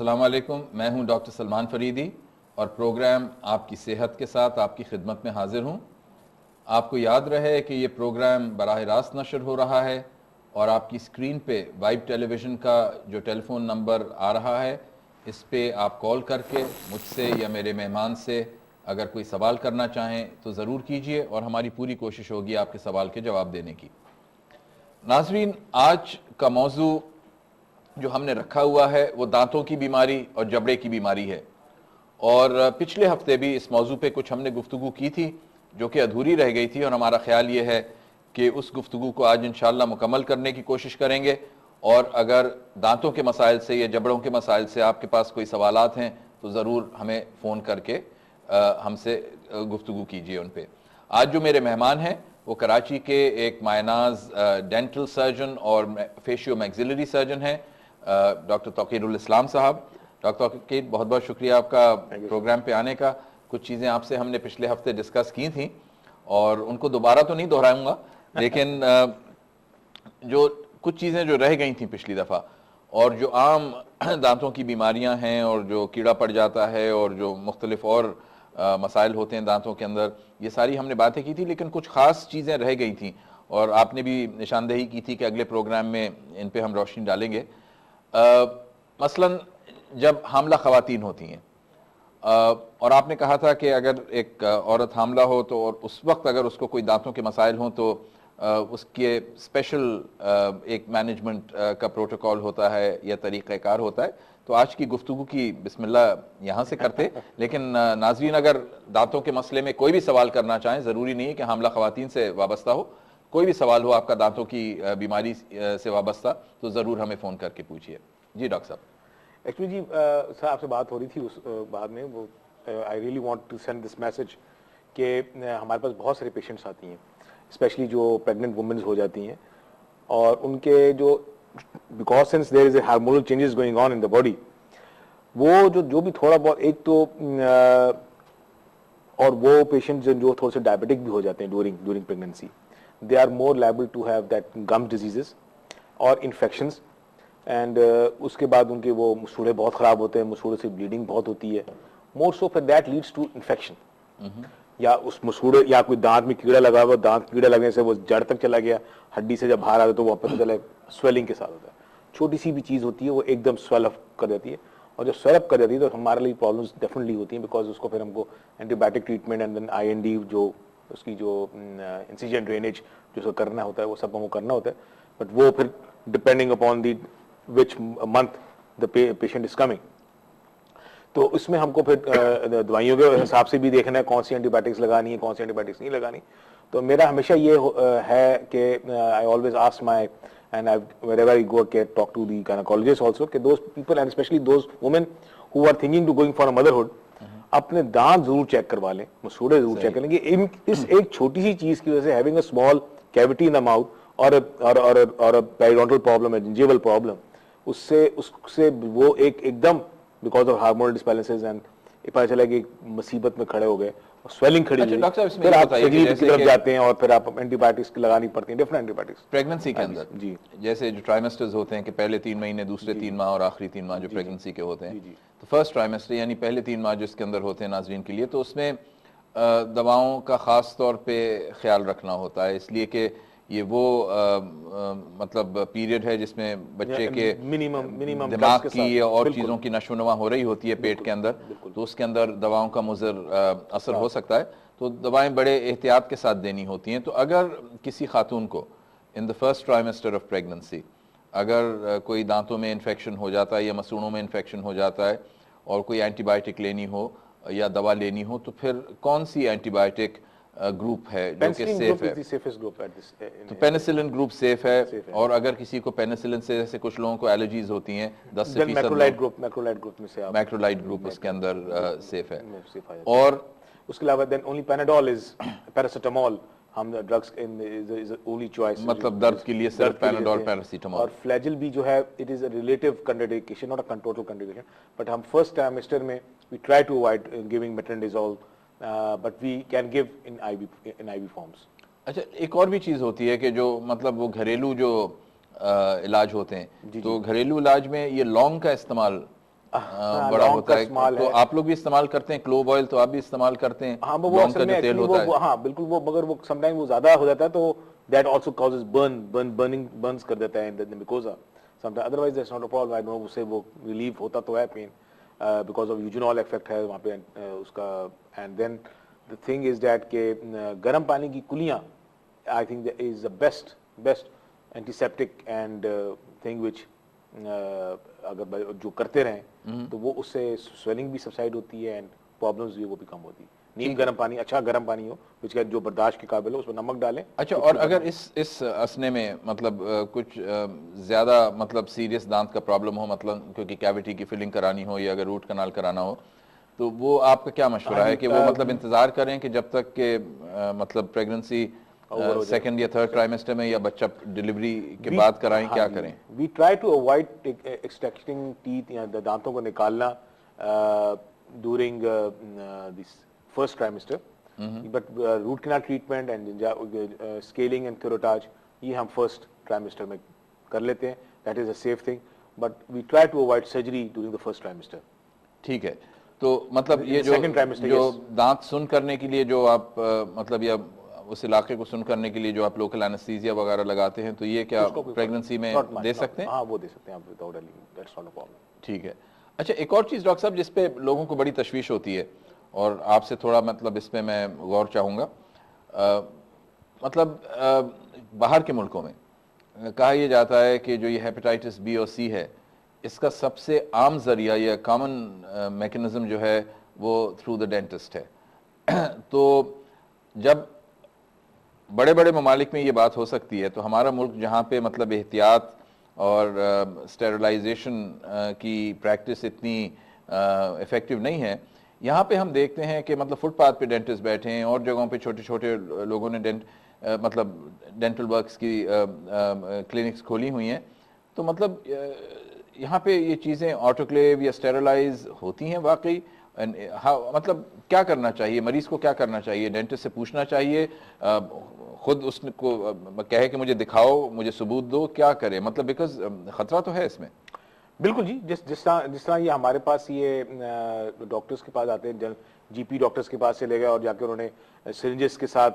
अस्सलाम वालेकुम, मैं हूं डॉक्टर सलमान फरीदी और प्रोग्राम आपकी सेहत के साथ आपकी खिदमत में हाजिर हूं। आपको याद रहे कि ये प्रोग्राम बराह रास्त नशर हो रहा है और आपकी स्क्रीन पे वाइब टेलीविज़न का जो टेलीफोन नंबर आ रहा है, इस पे आप कॉल करके मुझसे या मेरे मेहमान से अगर कोई सवाल करना चाहें तो ज़रूर कीजिए और हमारी पूरी कोशिश होगी आपके सवाल के जवाब देने की। नाज़रीन, आज का मौजू जो हमने रखा हुआ है वो दांतों की बीमारी और जबड़े की बीमारी है। और पिछले हफ्ते भी इस मौजू पे कुछ हमने गुफ्तगू की थी जो कि अधूरी रह गई थी, और हमारा ख्याल ये है कि उस गुफ्तगू को आज इंशाअल्लाह मुकम्मल करने की कोशिश करेंगे। और अगर दांतों के मसाइल से या जबड़ों के मसाइल से आपके पास कोई सवालात हैं तो ज़रूर हमें फ़ोन करके हमसे गुफ्तगू कीजिए उन पर। आज जो मेरे मेहमान हैं वो कराची के एक मायनाज डेंटल सर्जन और फेशियो मैक्सिलरी सर्जन हैं, डॉक्टर तौकीरुल इस्लाम साहब। डॉक्टर तौकीर, बहुत बहुत शुक्रिया आपका प्रोग्राम पे आने का। कुछ चीज़ें आपसे हमने पिछले हफ्ते डिस्कस की थी और उनको दोबारा तो नहीं दोहराऊंगा, लेकिन जो कुछ चीज़ें जो रह गई थी पिछली दफ़ा, और जो आम दांतों की बीमारियां हैं और जो कीड़ा पड़ जाता है और जो मुख्तलिफ और मसाइल होते हैं दांतों के अंदर, ये सारी हमने बातें की थी, लेकिन कुछ ख़ास चीज़ें रह गई थी और आपने भी निशानदेही की थी कि अगले प्रोग्राम में इन पर हम रोशनी डालेंगे। मसलन जब हामला ख़वातीन होती हैं, और आपने कहा था कि अगर एक औरत हामला हो तो और उस वक्त अगर उसको कोई दांतों के मसाइल हों तो उसके स्पेशल एक मैनेजमेंट का प्रोटोकॉल होता है या तरीक़ाकार होता है। तो आज की गुफ्तगू की बिस्मिल्लाह यहाँ से करते, लेकिन नाज़रीन अगर दांतों के मसले में कोई भी सवाल करना चाहें, ज़रूरी नहीं है कि हामला ख़वातीन से वाबस्ता हो, कोई भी सवाल हो आपका दांतों की बीमारी से वाबस्ता, तो ज़रूर हमें फ़ोन करके पूछिए। जी डॉक्टर साहब। एक्चुअली जी सर आपसे बात हो रही थी उस बाद में, वो I really want to send this message कि हमारे पास बहुत सारे पेशेंट्स आती हैं, स्पेशली जो प्रेग्नेंट वुमेन्स हो जाती हैं, और उनके जो because since there is a hormonal changes going on in the body, वो जो भी थोड़ा बहुत एक तो और वो पेशेंट जो थोड़े से डायबिटिक भी हो जाते हैं during pregnancy, they are more liable to have that gums diseases और इन्फेक्शंस। एंड उसके बाद उनके वो मसूड़े बहुत ख़राब होते हैं, मसूड़े से ब्लीडिंग बहुत होती है, मोर सो फिर दैट लीड्स टू इन्फेक्शन। या उस मसूड़े या कोई दांत में कीड़ा लगा हुआ, दांत कीड़ा लगने से वो जड़ तक चला गया, हड्डी से जब बाहर आता तो वो पता चला स्वेलिंग के साथ होता है। छोटी सी भी चीज़ होती है वो एकदम स्वेल अप कर देती है, और जब स्वेल अप कर देती है तो हमारे लिए प्रॉब्लम्स डेफिनेटली होती हैं, बिकॉज उसको फिर हमको antibiotic treatment and then IND जो उसकी जो इंसिजन ड्रेनेज जो उसको करना होता है वो सब हमको करना होता है। बट वो फिर depending upon the which month the patient is coming, तो इसमें हमको फिर दवाइयों के हिसाब से भी देखना है कौन सी एंटीबायोटिक्स लगानी है, कौन सी एंटीबायोटिक्स नहीं लगानी। तो मेरा हमेशा ये है कि I always ask my and I wherever I go के talk to the gynecologist also कि those people and especially those women who are thinking to going for a motherhood, अपने दांत जरूर चेक करवा लें, मसूड़े जरूर चेक करें कि इस एक छोटी सी चीज की वजह से having a small cavity in the mouth और पेरिडोंटल प्रॉब्लम, जिंजिवल प्रॉब्लम, उससे वो एकदम बिकॉज ऑफ हार्मोनल डिसबैलेंसेस एंड पता चला कि मुसीबत में खड़े हो गए और स्वेलिंग खड़ी हुई, फिर आप सर्जरी की तरफ जाते हैं और फिर आप एंटीबायोटिक्स लगानी पड़ती हैं, डिफरेंट एंटीबायोटिक्स प्रेगनेंसी के अंदर। जी, जैसे जो ट्राइमेस्टर्स होते हैं कि पहले 3 महीने, दूसरे 3 माह और आखिरी 3 माह जो प्रेगनेंसी के होते हैं, तो फर्स्ट ट्राइमेस्टर यानी पहले 3 माह जिसके अंदर होते हैं नाजरीन के लिए, तो उसमें दवाओं का खास तौर पर ख्याल रखना होता है, इसलिए कि ये वो मतलब पीरियड है जिसमें बच्चे के मिनिमम दिमाग की और चीज़ों की नशोनुमा हो रही होती है पेट के अंदर, तो उसके अंदर दवाओं का मुज़र असर हो सकता है, तो दवाएं बड़े एहतियात के साथ देनी होती हैं। तो अगर किसी खातून को in the first trimester of pregnancy अगर कोई दांतों में इन्फेक्शन हो जाता है या मसूड़ों में इन्फेक्शन हो जाता है और कोई एंटीबायोटिक लेनी हो या दवा लेनी हो, तो फिर कौन सी एंटीबायोटिक ग्रुप है जो कि सेफ है? तो पेनिसिलिन ग्रुप सेफ है, और अगर किसी को पेनिसिलिन से जैसे कुछ लोगों को एलर्जीज होती हैं 10 से 20%, मैक्रोलाइड ग्रुप उसके अंदर सेफ है। और उसके अलावा then only Panadol is paracetamol, हम ड्रग्स इज ओनली चॉइस, मतलब दर्द के लिए सिर्फ पैनाडोल पैरासिटामोल। और फ्लैजिल भी जो है it is a relative contraindication, not a total contraindication, but हम फर्स्ट ट्राइमेस्टर में we try to avoid giving metronidazole, but we can give in IV forms. अच्छा, एक और भी चीज़ होती है कि जो मतलब वो घरेलू जो इलाज होते हैं, तो घरेलू इलाज में ये लौंग का इस्तेमाल बड़ा होता है, तो आप लोग भी इस्तेमाल करते हैं क्लोव ऑयल, तो आप भी इस्तेमाल करते हैं? हाँ, वो असल में तेल होता है, हाँ बिल्कुल, वो मगर वो समटाइम वो ज्यादा हो जाता है तो दैट आल्सो कॉजेस बर्न्स कर देता है in the mucosa sometime, otherwise that's not a problem. I know उससे वो रिलीफ होता तो है pain, because of eugenol effect है वहाँ पे उसका। And then the thing is that के गर्म पानी की कुलियाँ I think is the best antiseptic and thing which अगर जो करते रहें तो वो उससे स्वेलिंग भी सबसाइड होती है एंड प्रॉब्लम्स भी वो भी कम होती है। नीम गर्म पानी, अच्छा गर्म पानी हो which जो बर्दाश्त के काबिल हो, उसमें नमक डालें। अच्छा, और अगर इस असने में मतलब कुछ ज्यादा मतलब सीरियस दांत का प्रॉब्लम हो, मतलब क्योंकि कैविटी की फिलिंग करानी हो या अगर रूट कनाल कराना हो, तो वो आपका क्या मशवरा है कि वो मतलब इंतजार करें कि जब तक के मतलब प्रेगनेंसी सेकंड या थर्ड ट्राइमेस्टर में या बच्चा डिलीवरी के बाद कराएं, क्या करें? We try to avoid extracting teeth या दांतों को निकालना during this first trimester, but root canal treatment and scaling and curettage ये हम फर्स्ट ट्राइमेस्टर में कर लेते हैं, that is a safe thing, but we try to avoid surgery during the first trimester. ठीक है, तो मतलब ये जो दांत सुन करने के लिए जो आप मतलब या उस इलाके को सुन करने के लिए जो आप लोकल एनेस्थीसिया वगैरह लगाते हैं, तो ये क्या प्रेगनेंसी में दे सकते हैं? हाँ, वो दे सकते हैं आप without any, that's not a problem. ठीक है। अच्छा, एक और चीज़ डॉक्टर साहब जिस पे लोगों को बड़ी तशवीश होती है और आपसे थोड़ा मतलब इस पे मैं गौर चाहूँगा, मतलब बाहर के मुल्कों में कहा यह जाता है कि जो ये हेपेटाइटिस बी और सी है, इसका सबसे आम जरिया या कॉमन मैकेनिज्म जो है वो थ्रू द डेंटिस्ट है। तो जब बड़े बड़े ममालिक में ये बात हो सकती है, तो हमारा मुल्क जहाँ पे मतलब एहतियात और स्टेरिलाइजेशन की प्रैक्टिस इतनी इफ़ेक्टिव नहीं है, यहाँ पे हम देखते हैं कि मतलब फुटपाथ पे डेंटिस्ट बैठे हैं और जगहों पे छोटे छोटे लोगों ने मतलब डेंटल वर्क्स की क्लिनिक्स खोली हुई हैं। तो मतलब यहाँ पे ये चीज़ें ऑटोक्लेव या स्टेरिलाइज होती हैं वाकई? मतलब क्या करना चाहिए मरीज को, क्या करना चाहिए? डेंटिस्ट से पूछना चाहिए, खुद उसको कहे कि मुझे दिखाओ, मुझे सबूत दो, क्या करे? मतलब बिकॉज खतरा तो है इसमें। बिल्कुल जी, जिस तरह ये हमारे पास ये डॉक्टर्स के पास आते हैं, जीपी डॉक्टर्स के पास से ले गए और जाके उन्होंने सिरिंजेस के साथ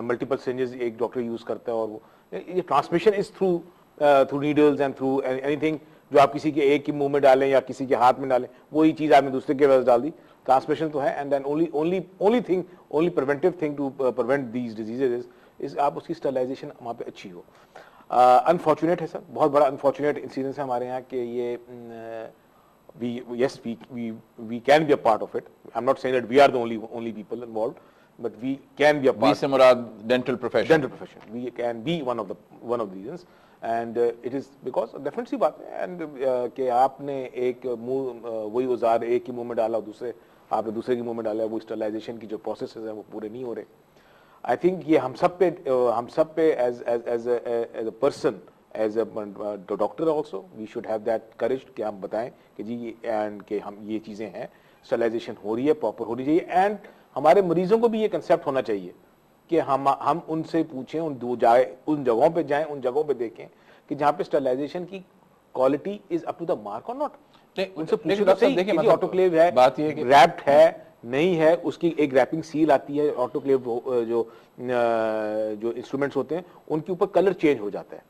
मल्टीपल सिरिंजेस एक डॉक्टर यूज करता है, और वो ये transmission is through needles and through anything जो आप किसी के एक के मुंह में डालें या किसी के हाथ में डालें, वही चीज आपने दूसरे के पास डाल दी, ट्रांसमिशन तो है। And then only preventive thing to prevent these diseases is आप उसकी स्टरलाइजेशन वहाँ पे अच्छी हो। अनफॉर्चुनेट है सर, बहुत बड़ा अनफॉर्चुनेट इंसिडेंस है हमारे यहाँ कि ये we can be a part of it. I'm not saying that we are the only people involved, but we can be a part. We से मुराद dental profession. We can be one of the reasons, and it is because definitely सी बात है, and कि आपने एक मुंह वही औजार एक ही मुंह में डाला, आपने दूसरे के मुंह में डाला, वो स्टरलाइजेशन की जो प्रोसेस है वो पूरे नहीं हो रहे। आई थिंक ये हम सब पे as a person, as a doctor also we should have that courage कि हम बताएं कि जी एंड कि हम ये चीज़ें हैं, स्टरलाइजेशन हो रही है, प्रॉपर होनी चाहिए, एंड हमारे मरीजों को भी ये कंसेप्ट होना चाहिए कि हम उनसे पूछें, उन जगहों पे जाएं, उन जगहों पे देखें कि जहाँ पे स्टरलाइजेशन की quality is up to the mark और नॉट। उनसे पूछें तो सही कि ऑटोक्लेव है, बात ये है कि रैप्ड है नहीं है, उसकी एक रैपिंग सील आती है, ऑटोक्लेव जो इंस्ट्रूमेंट्स होते हैं उनके ऊपर कलर चेंज हो जाता है।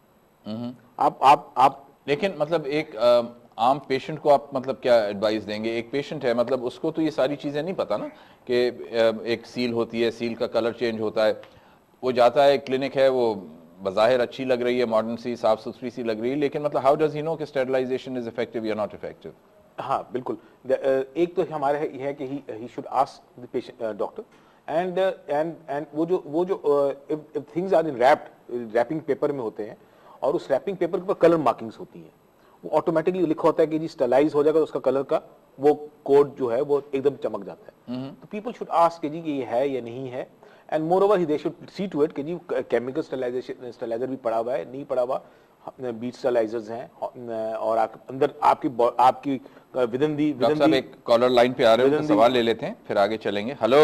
आप लेकिन मतलब एक आम पेशेंट को आप मतलब क्या एडवाइस देंगे? एक पेशेंट है, मतलब उसको तो ये सारी चीजें नहीं पता ना कि एक सील होती है, सील का कलर चेंज होता है, वो जाता है, क्लिनिक है, वो बज़ाहिर अच्छी लग रही है, मॉडर्न सी, साफ सुथरी सी लग रही है, लेकिन मतलब हाउ डज ही नो कि स्टेरिलाइजेशन इज इफेक्टिव या नॉट इफेक्टिव? हाँ बिल्कुल, एक तो हमारा है कि he should ask the patient doctor, and वो जो if things are in wrapping paper में होते हैं और उस रैपिंग पेपर के ऊपर कलर मार्किंग्स होती हैं, वो ऑटोमेटिकली लिखा होता है कि जी स्टरलाइज हो जाएगा तो उसका कलर का वो कोड जो है वो एकदम चमक जाता है। तो पीपल शुड आस्क कि जी ये है या नहीं है, and moreover they should see to it कि जी केमिकल स्टरलाइजर भी पड़ा हुआ है, नहीं पड़ा हुआ, बीट स्टरलाइजर्स हैं, और अंदर आपकी विदिन दी एक कॉलर लाइन पे आ रहे हैं, सवाल ले लेते हैं फिर आगे चलेंगे। हेलो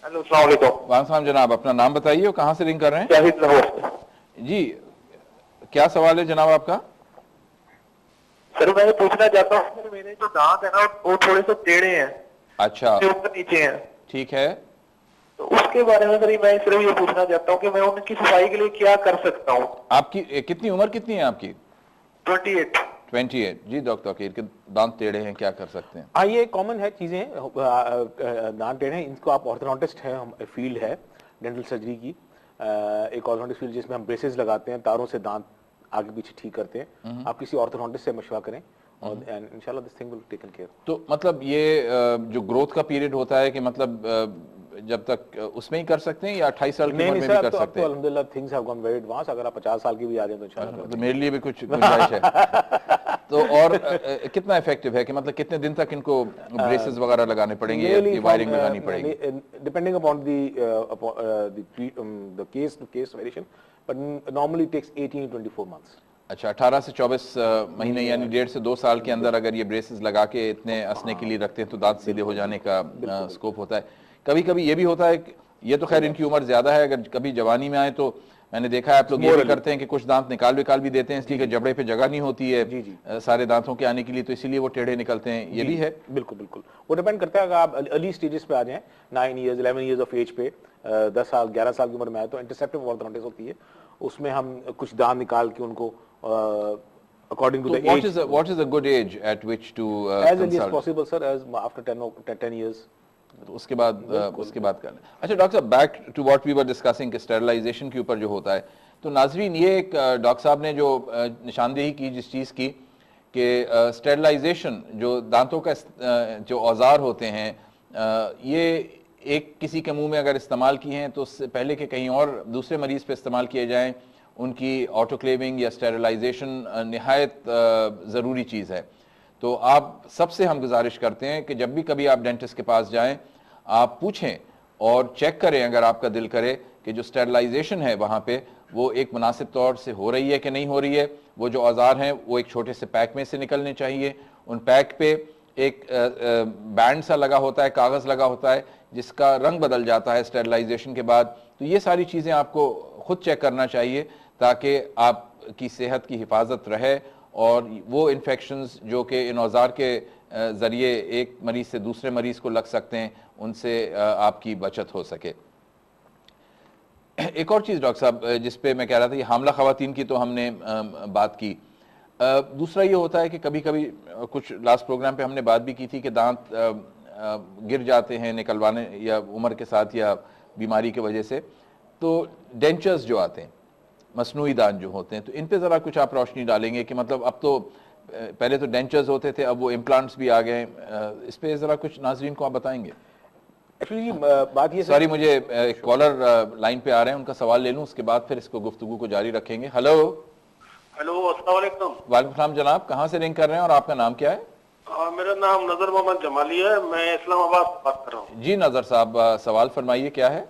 अस्सलाम वालेकुम। वालेकुम जनाब, अपना नाम बताइए और कहाँ से रिंग कर रहे हैं? जाहिद लाहौर। जी, क्या सवाल है जनाब आपका? सर मैं ये पूछना चाहता हूँ कि मेरे जो दांत है ना वो थोड़े से टेढ़े हैं, अच्छा, ऊपर नीचे हैं, ठीक है। तो उसके बारे में सर मैं सिर्फ ये पूछना चाहता हूँ कि मैं उनकी सफाई के लिए क्या कर सकता हूँ। आपकी कितनी उम्र कितनी है आपकी? 28। 28। जी डॉक्टर अकीर के दांत टेढ़े हैं, क्या कर सकते हैं? हाँ, ये कॉमन है चीजें, दांत टेढ़े हैं, इनको आप ऑर्थोडोंटिस्ट है, हम फील्ड है डेंटल सर्जरी की, एक ऑर्थोडोंटिस्ट फील्ड जिसमें हम ब्रेसेस लगाते हैं, तारों से दांत आगे पीछे ठीक करते हैं। आप किसी ऑर्थोडोंटिस्ट से मशवरा करें और इंशाल्लाह this thing will taken care. तो मतलब ये जो ग्रोथ का पीरियड होता है कि मतलब जब तक उसमें ही कर सकते हैं या 28 साल की उम्र में भी कर सकते हैं? अल्हम्दुलिल्लाह things have gone very advance. अगर आप 50 साल की भी आ जाए तो इंशाल्लाह तो मेरे लिए भी कुछ गुंजाइश है। तो और कितना इफेक्टिव है कि मतलब कितने दिन तक इनको ब्रेसेस वगैरह लगाने पड़ेंगे या वायरिंग लगानी पड़ेगी? Depending upon the case to case variation, but normally takes 18 to 24 months। अच्छा, 18 से 24 महीने यानी 1.5 से 2 साल के अंदर अगर ये ब्रेसेस लगा के इतने असने के लिए रखते हैं तो दांत सीधे हो जाने का स्कोप होता है। कभी कभी ये भी होता है कि ये तो खैर इनकी उम्र ज्यादा है, अगर कभी जवानी में आए तो मैंने देखा है आप लोग ये भी करते हैं कि कुछ दांत निकाल भी देते हैं इसलिए कि जबड़े पे जगह नहीं होती है सारे दांतों के आने के लिए, तो इसीलिए वो टेढ़े निकलते हैं, ये भी है। बिल्कुल बिल्कुल, वो डिपेंड करता है। अगर आप अर्ली स्टेजेस पे आ जाएं, 9 years 11 years ऑफ एज पे, 10 साल 11 साल की उम्र में आए, तो इंटरसेप्टिव ऑर्थोडोंटिस होती है, उसमें हम कुछ दांत निकाल के उनको according to the age. What is a good age at which to age early age possible sir, age after 10 years। तो उसके बाद कर लें। अच्छा डॉक्टर साहब, back to what we were discussing, sterilisation के ऊपर जो होता है, तो नाजरीन ये एक डॉक्टर साहब ने जो निशानदेही की जिस चीज़ की कि स्टेरिलाइजेशन जो दांतों का जो औजार होते हैं, ये एक किसी के मुंह में अगर इस्तेमाल किए हैं तो उससे पहले कि कहीं और दूसरे मरीज पे इस्तेमाल किए जाएं, उनकी ऑटोक्लेविंग या स्टेरिलाइजेशन निहायत ज़रूरी चीज़ है। तो आप सबसे हम गुजारिश करते हैं कि जब भी कभी आप डेंटिस्ट के पास जाएं, आप पूछें और चेक करें, अगर आपका दिल करे कि जो स्टेरिलाइजेशन है वहाँ पे वो एक मुनासिब तौर से हो रही है कि नहीं हो रही है। वो जो औजार हैं वो एक छोटे से पैक में से निकलने चाहिए, उन पैक पे एक बैंड सा लगा होता है, कागज़ लगा होता है जिसका रंग बदल जाता है स्टेरिलाइजेशन के बाद। तो ये सारी चीज़ें आपको खुद चेक करना चाहिए ताकि आपकी सेहत की हिफाजत रहे और वो इन्फेक्शंस जो कि इन औजार के ज़रिए एक मरीज़ से दूसरे मरीज़ को लग सकते हैं, उनसे आपकी बचत हो सके। एक और चीज़ डॉक्टर साहब जिस पे मैं कह रहा था, ये हामला ख़वातीन की तो हमने बात की, दूसरा ये होता है कि कभी कभी कुछ लास्ट प्रोग्राम पे हमने बात भी की थी कि दांत गिर जाते हैं निकलवाने या उम्र के साथ या बीमारी की वजह से, तो डेंचर्स जो आते हैं, मसनूई दांत जो होते हैं, तो इन पे ज़रा कुछ आप रोशनी डालेंगे कि मतलब अब तो पहले तो डेंचर्स होते थे, अब वो इम्प्लांट्स भी आ गए, इस पे ज़रा कुछ नाजरीन को आप बताएंगे। एक्चुअली बात ये, सॉरी मुझे एक कॉलर लाइन पे आ रहे हैं, उनका सवाल ले लूं, उसके बाद फिर इसको गुफ्तगू को जारी रखेंगे। हेलो। हेलो, अस्सलाम वालेकुम। वालेकुम सलाम जनाब, कहाँ से रिंग कर रहे हैं और आपका नाम क्या है? मेरा नाम नजर मोहम्मद जमाली है, मैं इस्लामाबाद से बात कर रहा हूँ। जी नजर साहब, सवाल फरमाइए, क्या है?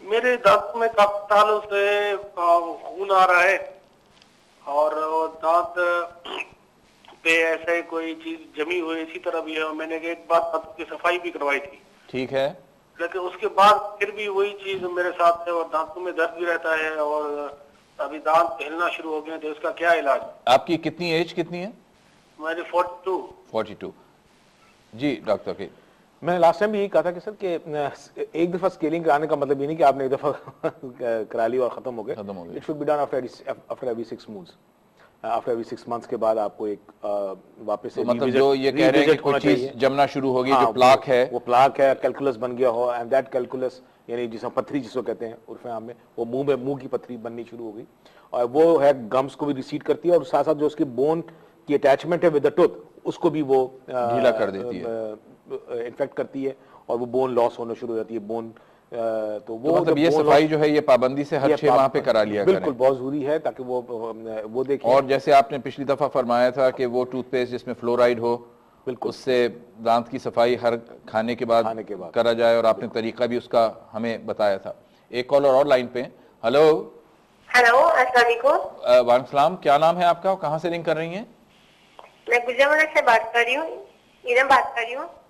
मेरे दांत में काफी सालों से खून आ रहा है और दांत पे ऐसे कोई चीज जमी हुई इसी तरह भी है, और मैंने एक बार दांत की सफाई भी करवाई थी, ठीक है, लेकिन उसके बाद फिर भी वही चीज मेरे साथ है और दांतों में दर्द भी रहता है और अभी दांत हिलना शुरू हो गए, तो इसका क्या इलाज? आपकी कितनी एज कितनी है? मेरी 42। जी डॉक्टर के, मैंने लास्ट टाइम भी यही कहा था कि सर कि एक दफा स्केलिंग कराने का मतलब ये नहीं कि आपने एक दफा करा ली और खत्म हो गए। It should be done after every 6 months। After every 6 months के बाद आपको एक वापस से तो मतलब जो ये कह रहे हैं कि कोई चीज जमना शुरू होगी, जो प्लाक है, वो प्लाक है, कैलकुलस बन गया हो, एंड दैट कैलकुलस यानी जिसमें पथरी जिसको कहते हैं उर्फ आम में, वो मुंह की पथरी बननी शुरू हो गई और वो है गम्स को भी रिसीड करती है और साथ साथ जो उसकी बोन की अटैचमेंट है विद द टूथ उसको भी वो ढीला कर देती है, इन्फेक्ट करती है और वो बोन लॉस होना शुरू हो जाती है। बोन तो वो मतलब ये सफाई जो है ये पाबंदी से हर 6 माह पे करा लिया बिल्कुल बहुत जरूरी है ताकि वो देखें। और जैसे आपने पिछली दफा फरमाया था कि वो टूथपेस्ट जिसमें फ्लोराइड हो, बिल्कुल उससे दांत की सफाई हर खाने के बाद करा जाए, और आपने तरीका भी उसका हमें बताया था। एक कॉलर और लाइन पे। हेलो। हेलो, अस्सलाम वालेकुम। वालेकुम सलाम, क्या नाम है आपका और कहाँ से रिंग कर रही हैं? मैं गुजरात से बात कर रही हूँ, इरम बात कर रही हूँ।